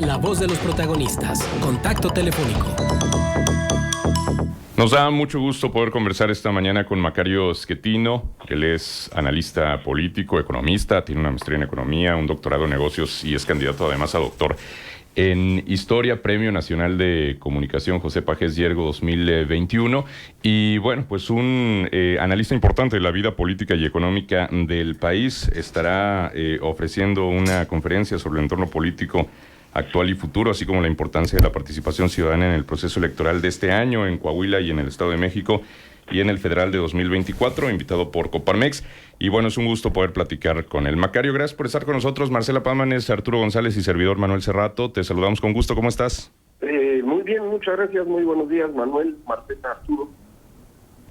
la voz de los protagonistas. Contacto telefónico. Nos da mucho gusto poder conversar esta mañana con Macario Schettino. Él es analista político, economista, tiene una maestría en economía, un doctorado en negocios y es candidato además a doctor en Historia, Premio Nacional de Comunicación José Pagés Yergo 2021. Y bueno, pues un analista importante de la vida política y económica del país. Estará ofreciendo una conferencia sobre el entorno político actual y futuro, así como la importancia de la participación ciudadana en el proceso electoral de este año en Coahuila y en el Estado de México y en el federal de 2024, invitado por Coparmex. Y bueno, es un gusto poder platicar con él. Macario, gracias por estar con nosotros. Marcela Pámanes, Arturo González y servidor Manuel Cerrato, te saludamos con gusto. ¿Cómo estás? Muy bien, muchas gracias. Muy buenos días, Manuel, Marcela, Arturo.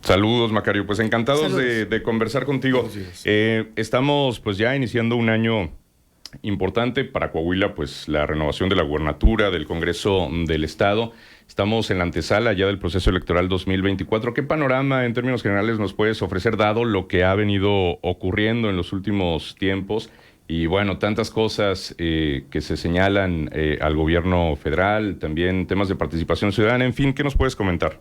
Saludos, Macario. Pues encantados de conversar contigo. Estamos pues ya iniciando un año importante para Coahuila, pues la renovación de la gubernatura, del Congreso del Estado. Estamos en la antesala ya del proceso electoral 2024. ¿Qué panorama en términos generales nos puedes ofrecer, dado lo que ha venido ocurriendo en los últimos tiempos? Y bueno, tantas cosas que se señalan al gobierno federal, también temas de participación ciudadana, en fin, ¿qué nos puedes comentar?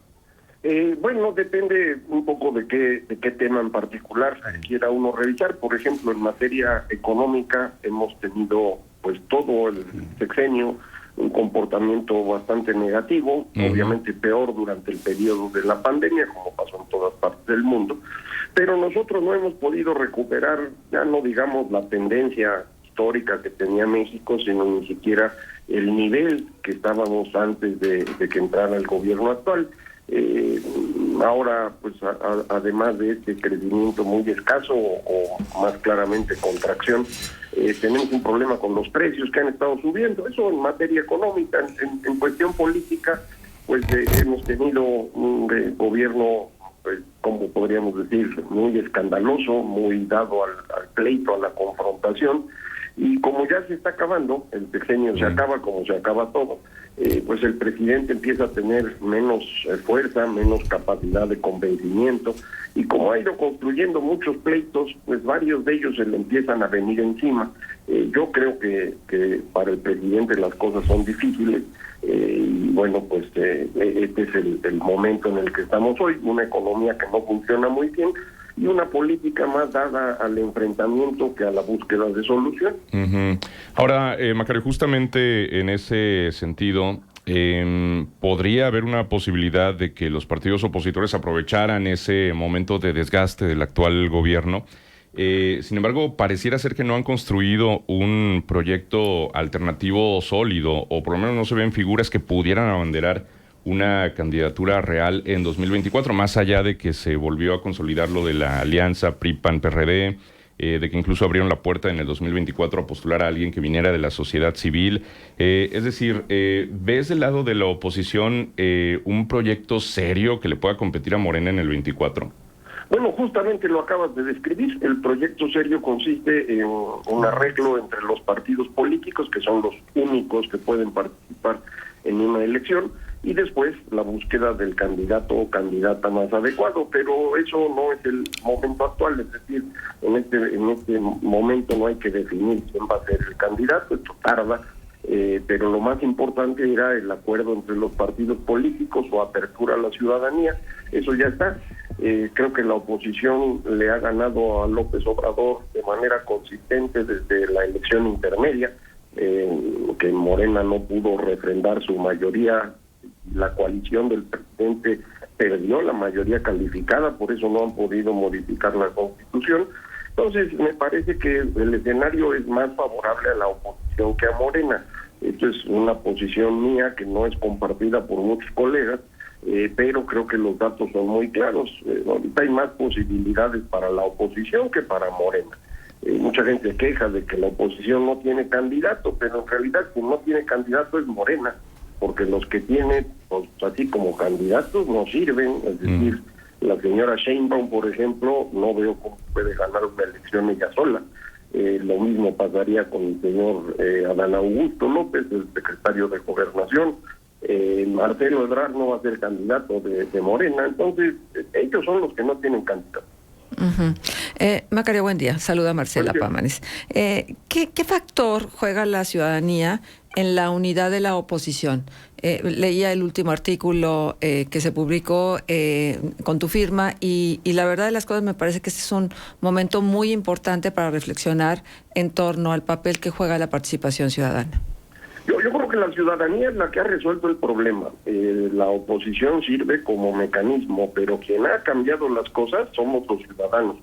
Bueno, depende un poco de qué tema en particular quiera uno revisar. Por ejemplo, en materia económica hemos tenido pues todo el sexenio un comportamiento bastante negativo, obviamente peor durante el periodo de la pandemia, como pasó en todas partes del mundo, pero nosotros no hemos podido recuperar, ya no digamos la tendencia histórica que tenía México, sino ni siquiera el nivel que estábamos antes de que entrara el gobierno actual. Ahora, pues además de este crecimiento muy escaso o más claramente contracción, tenemos un problema con los precios que han estado subiendo. Eso en materia económica. En cuestión política, pues hemos tenido un gobierno, pues, como podríamos decir, muy escandaloso, muy dado al pleito, a la confrontación. Y como ya se está acabando, el sexenio se acaba como se acaba todo, pues el presidente empieza a tener menos fuerza, menos capacidad de convencimiento, y como ha ido construyendo muchos pleitos, pues varios de ellos se le empiezan a venir encima. Yo creo que para el presidente las cosas son difíciles, y bueno, pues este es el momento en el que estamos hoy, una economía que no funciona muy bien, y una política más dada al enfrentamiento que a la búsqueda de solución. Ahora, Macario, justamente en ese sentido, ¿podría haber una posibilidad de que los partidos opositores aprovecharan ese momento de desgaste del actual gobierno? Sin embargo, pareciera ser que no han construido un proyecto alternativo sólido, o por lo menos no se ven figuras que pudieran abanderar una candidatura real en 2024, más allá de que se volvió a consolidar lo de la alianza PRI-PAN-PRD, de que incluso abrieron la puerta en el 2024 a postular a alguien que viniera de la sociedad civil. Es decir, ¿ves del lado de la oposición un proyecto serio que le pueda competir a Morena en el 24? Bueno, justamente lo acabas de describir. El proyecto serio consiste en un arreglo entre los partidos políticos, que son los únicos que pueden participar en una elección, y después la búsqueda del candidato o candidata más adecuado, pero eso no es el momento actual. Es decir, en este momento no hay que definir quién va a ser el candidato, esto tarda, pero lo más importante era el acuerdo entre los partidos políticos o apertura a la ciudadanía. Eso ya está. Creo que la oposición le ha ganado a López Obrador de manera consistente desde la elección intermedia, que Morena no pudo refrendar su mayoría. La coalición del presidente perdió la mayoría calificada, por eso no han podido modificar la Constitución. Entonces, me parece que el escenario es más favorable a la oposición que a Morena. Esto es una posición mía que no es compartida por muchos colegas, pero creo que los datos son muy claros. Ahorita hay más posibilidades para la oposición que para Morena. Mucha gente queja de que la oposición no tiene candidato, pero en realidad quien no tiene candidato es Morena, porque los que tiene, pues, así como candidatos, no sirven. Es decir, la señora Sheinbaum, por ejemplo, no veo cómo puede ganar una elección ella sola. Lo mismo pasaría con el señor Adán Augusto López, el secretario de Gobernación. Marcelo Ebrard no va a ser candidato de Morena. Entonces, ellos son los que no tienen candidato. Uh-huh. Macario, buen día. Saluda Marcela Pámanes. ¿Qué factor juega la ciudadanía en la unidad de la oposición? Leía el último artículo que se publicó con tu firma y la verdad de las cosas me parece que este es un momento muy importante para reflexionar en torno al papel que juega la participación ciudadana. Yo creo que la ciudadanía es la que ha resuelto el problema. La oposición sirve como mecanismo, pero quien ha cambiado las cosas somos los ciudadanos.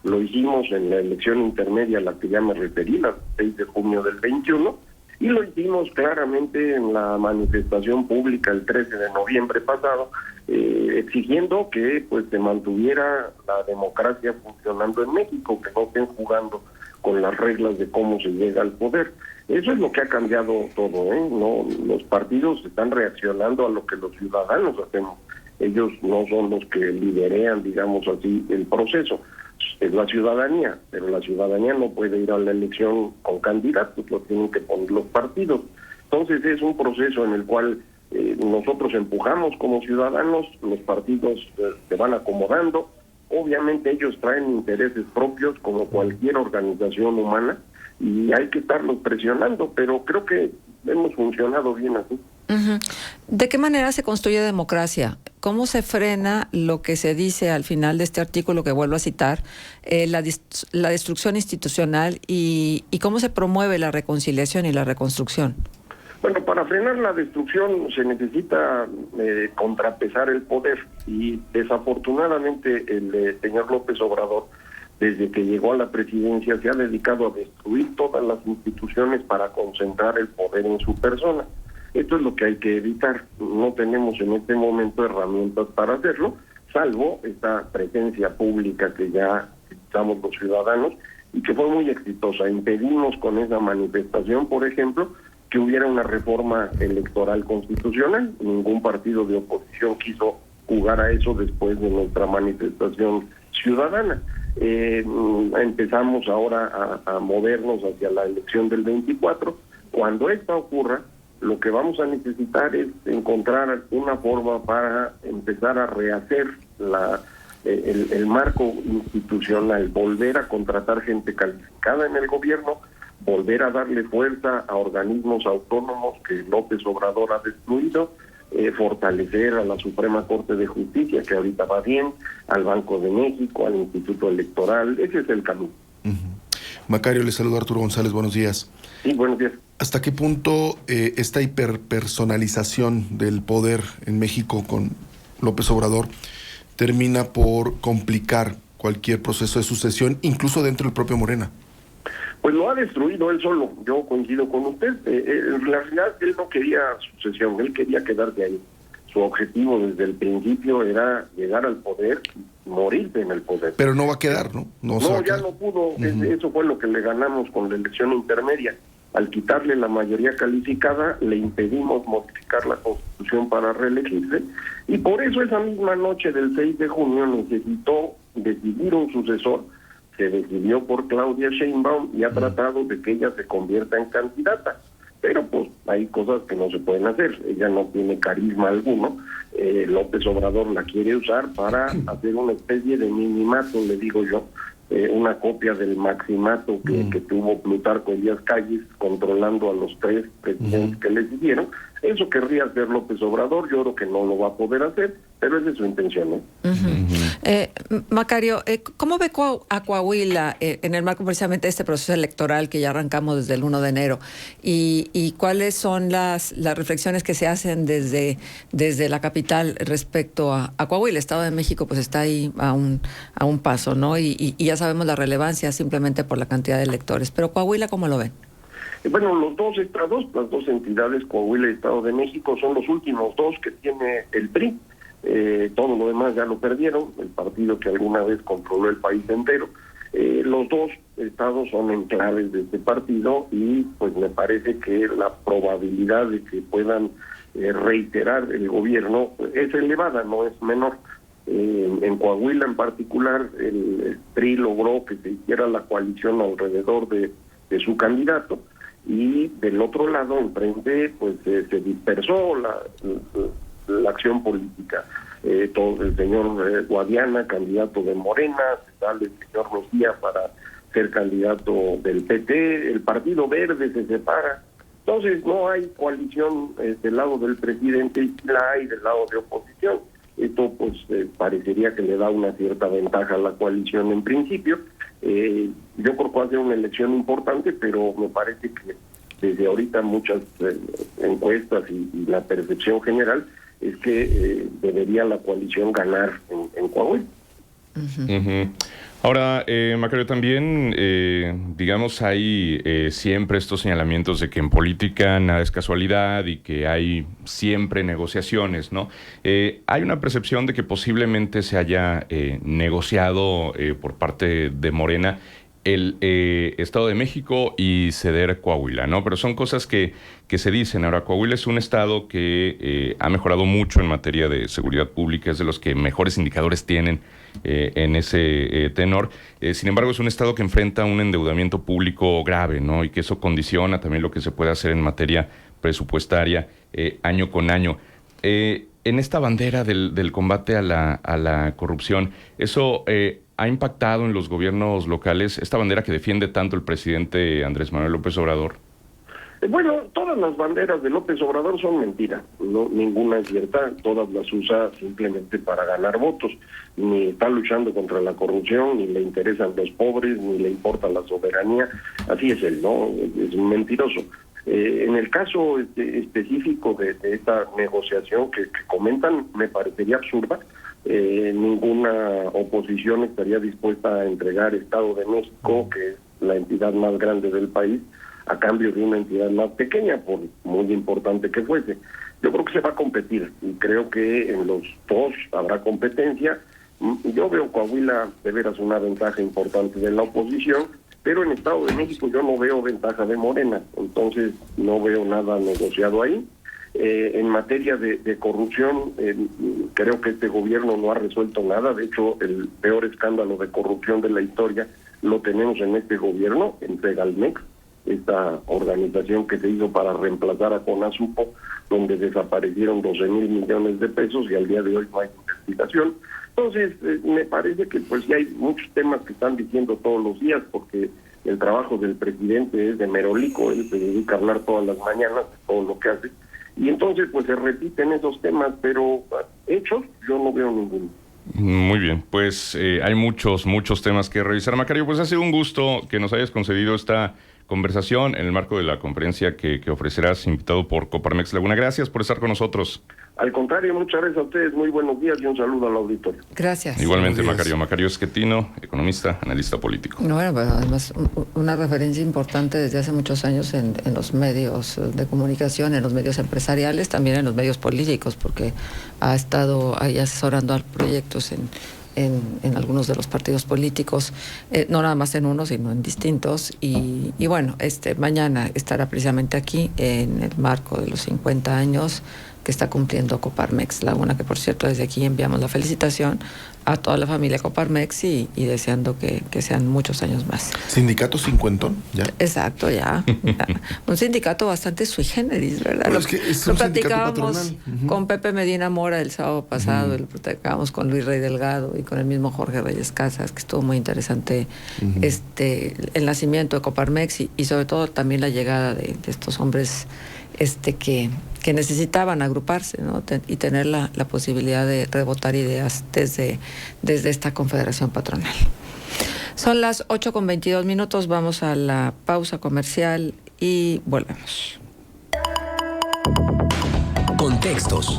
Lo hicimos en la elección intermedia a la que ya me referí, la 6 de junio del 21, y lo hicimos claramente en la manifestación pública el 13 de noviembre pasado, exigiendo que pues se mantuviera la democracia funcionando en México, que no estén jugando con las reglas de cómo se llega al poder. Eso es lo que ha cambiado todo, ¿eh? No, los partidos están reaccionando a lo que los ciudadanos hacemos. Ellos no son los que liderean, digamos así, el proceso. Es la ciudadanía, pero la ciudadanía no puede ir a la elección con candidatos, lo tienen que poner los partidos. Entonces es un proceso en el cual nosotros empujamos como ciudadanos, los partidos se van acomodando. Obviamente ellos traen intereses propios como cualquier organización humana y hay que estarlos presionando, pero creo que hemos funcionado bien así. Uh-huh. ¿De qué manera se construye democracia? ¿Cómo se frena lo que se dice al final de este artículo que vuelvo a citar, la destrucción institucional y cómo se promueve la reconciliación y la reconstrucción? Bueno, para frenar la destrucción se necesita contrapesar el poder y desafortunadamente el señor López Obrador, desde que llegó a la presidencia, se ha dedicado a destruir todas las instituciones para concentrar el poder en su persona. Esto es lo que hay que evitar. No tenemos en este momento herramientas para hacerlo, salvo esta presencia pública que ya estamos los ciudadanos y que fue muy exitosa. Impedimos con esa manifestación, por ejemplo, que hubiera una reforma electoral constitucional. Ningún partido de oposición quiso jugar a eso después de nuestra manifestación ciudadana. Empezamos ahora a movernos hacia la elección del 24. Cuando esta ocurra, lo que vamos a necesitar es encontrar una forma para empezar a rehacer el marco institucional, volver a contratar gente calificada en el gobierno, volver a darle fuerza a organismos autónomos que López Obrador ha destruido, fortalecer a la Suprema Corte de Justicia, que ahorita va bien, al Banco de México, al Instituto Electoral. Ese es el camino. Uh-huh. Macario, le saluda Arturo González, buenos días. Sí, buenos días. ¿Hasta qué punto esta hiperpersonalización del poder en México con López Obrador termina por complicar cualquier proceso de sucesión, incluso dentro del propio Morena? Pues lo ha destruido él solo, yo coincido con usted. En realidad él no quería sucesión, él quería quedarse ahí. Su objetivo desde el principio era llegar al poder, morirse en el poder. Pero no va a quedar, ¿no? No, ya no pudo. Uh-huh. Eso fue lo que le ganamos con la elección intermedia. Al quitarle la mayoría calificada, le impedimos modificar la Constitución para reelegirse, y por eso esa misma noche del 6 de junio necesitó decidir un sucesor. Se decidió por Claudia Sheinbaum y ha tratado de que ella se convierta en candidata. Pero pues hay cosas que no se pueden hacer. Ella no tiene carisma alguno. López Obrador la quiere usar para hacer una especie de minimato, le digo yo, una copia del maximato que tuvo Plutarco Elías Calles controlando a los 3 presidentes que le siguieron. Eso querría hacer López Obrador, yo creo que no lo va a poder hacer, pero esa es su intención, ¿no? Macario, ¿cómo ve a Coahuila en el marco precisamente de este proceso electoral que ya arrancamos desde el 1 de enero? ¿Y cuáles son las reflexiones que se hacen desde la capital respecto a Coahuila? El Estado de México pues está ahí a un paso, ¿no? Y ya sabemos la relevancia simplemente por la cantidad de electores. Pero Coahuila, ¿cómo lo ven? Bueno, los dos estados, las dos entidades, Coahuila y Estado de México, son los últimos dos que tiene el PRI. Todo lo demás ya lo perdieron, el partido que alguna vez controló el país entero. Los dos estados son enclaves de este partido y pues me parece que la probabilidad de que puedan reiterar el gobierno es elevada, no es menor. En Coahuila en particular, el PRI logró que se hiciera la coalición alrededor de su candidato, y del otro lado, enfrente, pues se dispersó la acción política. Todo el señor Guadiana, candidato de Morena, se sale el señor Mejía para ser candidato del PT, el Partido Verde se separa. Entonces no hay coalición del lado del presidente y la hay del lado de oposición. Esto pues parecería que le da una cierta ventaja a la coalición en principio. Yo creo que va a ser una elección importante, pero me parece que desde ahorita muchas encuestas y la percepción general es que debería la coalición ganar en Coahuila. Ahora, Macario, también, digamos, hay siempre estos señalamientos de que en política nada es casualidad y que hay siempre negociaciones, ¿no? Hay una percepción de que posiblemente se haya negociado por parte de Morena el Estado de México y ceder Coahuila, ¿no? Pero son cosas que se dicen. Ahora, Coahuila es un estado que ha mejorado mucho en materia de seguridad pública, es de los que mejores indicadores tienen en ese tenor. Sin embargo, es un estado que enfrenta un endeudamiento público grave, ¿no? Y que eso condiciona también lo que se puede hacer en materia presupuestaria año con año. En esta bandera del combate a la corrupción, eso ha impactado en los gobiernos locales, esta bandera que defiende tanto el presidente Andrés Manuel López Obrador. Bueno, todas las banderas de López Obrador son mentiras, no, ninguna es cierta, todas las usa simplemente para ganar votos, ni está luchando contra la corrupción, ni le interesan los pobres, ni le importa la soberanía, así es él, ¿no? Es un mentiroso. En el caso específico de esta negociación que comentan, me parecería absurda. Ninguna oposición estaría dispuesta a entregar Estado de México, que es la entidad más grande del país, a cambio de una entidad más pequeña, por muy importante que fuese. Yo creo que se va a competir y creo que en los dos habrá competencia. Yo veo Coahuila de veras una ventaja importante de la oposición, pero en Estado de México yo no veo ventaja de Morena, entonces no veo nada negociado ahí. En materia de corrupción, creo que este gobierno no ha resuelto nada. De hecho, el peor escándalo de corrupción de la historia lo tenemos en este gobierno, en Segalmex, esta organización que se hizo para reemplazar a Conasupo, donde desaparecieron 12,000 millones de pesos y al día de hoy no hay investigación. Entonces, me parece que pues ya hay muchos temas que están diciendo todos los días, porque el trabajo del presidente es de merolico, él se dedica a hablar todas las mañanas de todo lo que hace. Y entonces pues se repiten esos temas, pero hechos yo no veo ninguno. Muy bien, pues hay muchos temas que revisar. Macario, pues ha sido un gusto que nos hayas concedido esta conversación en el marco de la conferencia que ofrecerás, invitado por Coparmex Laguna. Gracias por estar con nosotros. Al contrario, muchas gracias a ustedes, muy buenos días y un saludo al auditorio. Gracias. Igualmente, Macario Schettino, economista, analista político. Bueno, pero además una referencia importante desde hace muchos años en los medios de comunicación, en los medios empresariales, también en los medios políticos, porque ha estado ahí asesorando a proyectos en algunos de los partidos políticos, no nada más en uno, sino en distintos. Y bueno, mañana estará precisamente aquí en el marco de los 50 años que está cumpliendo Coparmex Laguna, que por cierto desde aquí enviamos la felicitación a toda la familia Coparmex y deseando que sean muchos años más. ¿Sindicato cincuentón? ¿Ya? Exacto, ya. Un sindicato bastante sui generis, ¿verdad? Pero es que es un platicábamos con Pepe Medina Mora el sábado pasado, lo platicábamos con Luis Rey Delgado y con el mismo Jorge Reyes Casas, que estuvo muy interesante el nacimiento de Coparmex y sobre todo también la llegada de estos hombres que necesitaban agruparse, ¿no? Y tener la posibilidad de rebotar ideas desde esta confederación patronal. Son las 8:22, vamos a la pausa comercial y volvemos. Contextos.